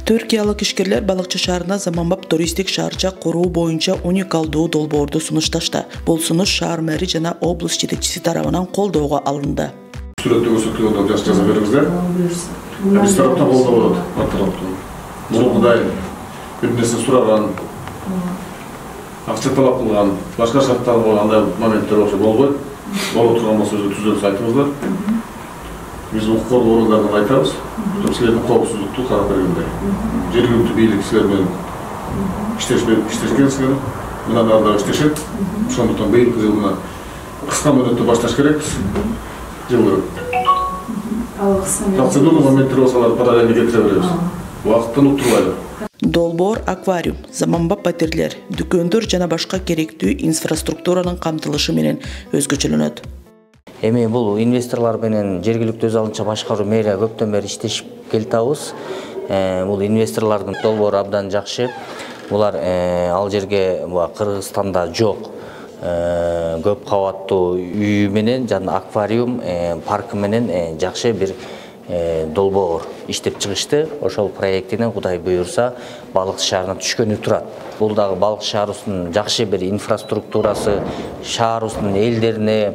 Түркиялык ишкерлер Балыкчы шаарына заманбап туристик шаарча куруу боюнча уникалдуу долбоорду сунушташты. Бул сунуш шаар мэри жана облус жетекчиси тарабынан колдоого алынды. Сүрөттө көрсөтүлгөн жаш жаза бериңиздер. Биз тараптан колдоо болот. Мурундай бир нерсе сураган, акча талап кылган, башка шарттар болгандай моменттер болсо болбойт. Боло турган болсо түзөлүп айтыңыздар. Biz hukuk koruма organlarına aytarız. Sizlerin korkusuzluktu karar vergende. Жергиликтүү бийлик силер менен иштешкенсиздер. Мына дагы иштешет. Ошондуктан быйылкы жыл мына кыска мөөнөттө башташ керекпиз. Жылы. Процедурный моменттер болсо аларды параллельно кетире беребиз. Убакыттан уктурбайлы. Долбоор аквариум, заманбап патерлер, дүкөндөр жана башка керектүү инфраструктуранын камтылышы менен өзгөчөлөнөт. Эми бул инвесторлор менен жергиликтүү өз алдынча башкаруу мэрия көптөн бери иштешип келатабыз. Бул инвесторлордун долбоору абдан жакшы. Булар ал жерге Кыргызстанда жок көп кабаттуу үй менен жана аквариум паркы менен жакшы бир долбоор иштеп чыгышты. Ошол проектинен Кудай буйрса Балыкчы шаарына түшкөнү турат. Бул дагы Балыкчы шаарыбыздын жакшы бир инфраструктурасы, шаарыбыздын элдерине,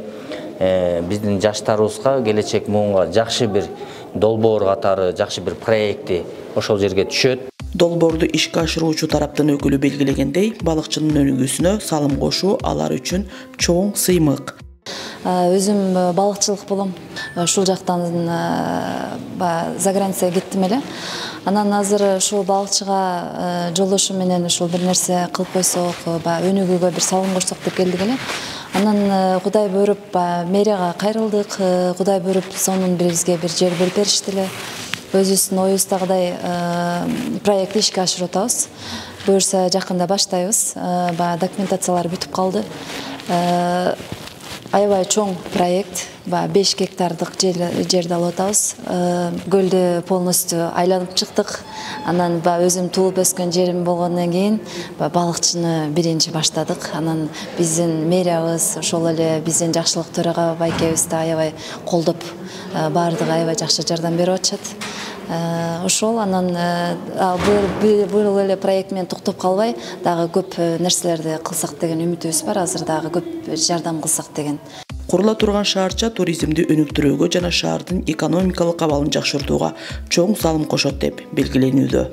биздин жаштарыбызга келечек муунга жакшы бир долбоор катары, жакшы бир проекти ошол жерге түшөт. Долбоорду ишке ашыруучу тараптын өкүлү белгилегендей, балыкчынын өнүгүүсүнө салым кошуу алар үчүн чоң сыймык. Өзүм балыкчылык болом. Ушул жактан заграницага кеттим эле. Анан азыр ушул балыкчыга жолдошу менен ушул бир нерсе кылып койсок, өнүгүүгө бир салым кошсок деп келдик эле. Анан Кудай буйруп мэрияга кайрылдык. Кудай буйруп сонун бизге бир жер берип беришти эле. Өзүбүздүн оюбуздагыдай проектти ишке ашырып атабыз. Буюрса жакында баштайбыз. Документациялар бүтүп калды. Аябай чоң проект, 5 гектардык жерди алып атабыз. Көлдү полностью айланып чыктык. Анан өзүм туулуп өскөн жерим болгондон кийин балыкчыны биринчи баштадык. Анан биздин мэриябыз, ошол эле биздин жакшылык төрага байкебиз да аябай колдоп, баардыгы аябай жакшы жардам берип атышат. Ошол анан бул эле проект менен токтоп калбай, дагы көп нерселерди кылсак деген үмүтүбүз бар. Азыр дагы көп жардам кылсак деген. Курула турган шаарча туризмди өнүктүрүүгө жана шаардын экономикалык абалын жакшыртууга чоң салым кошот деп белгиленүүдө.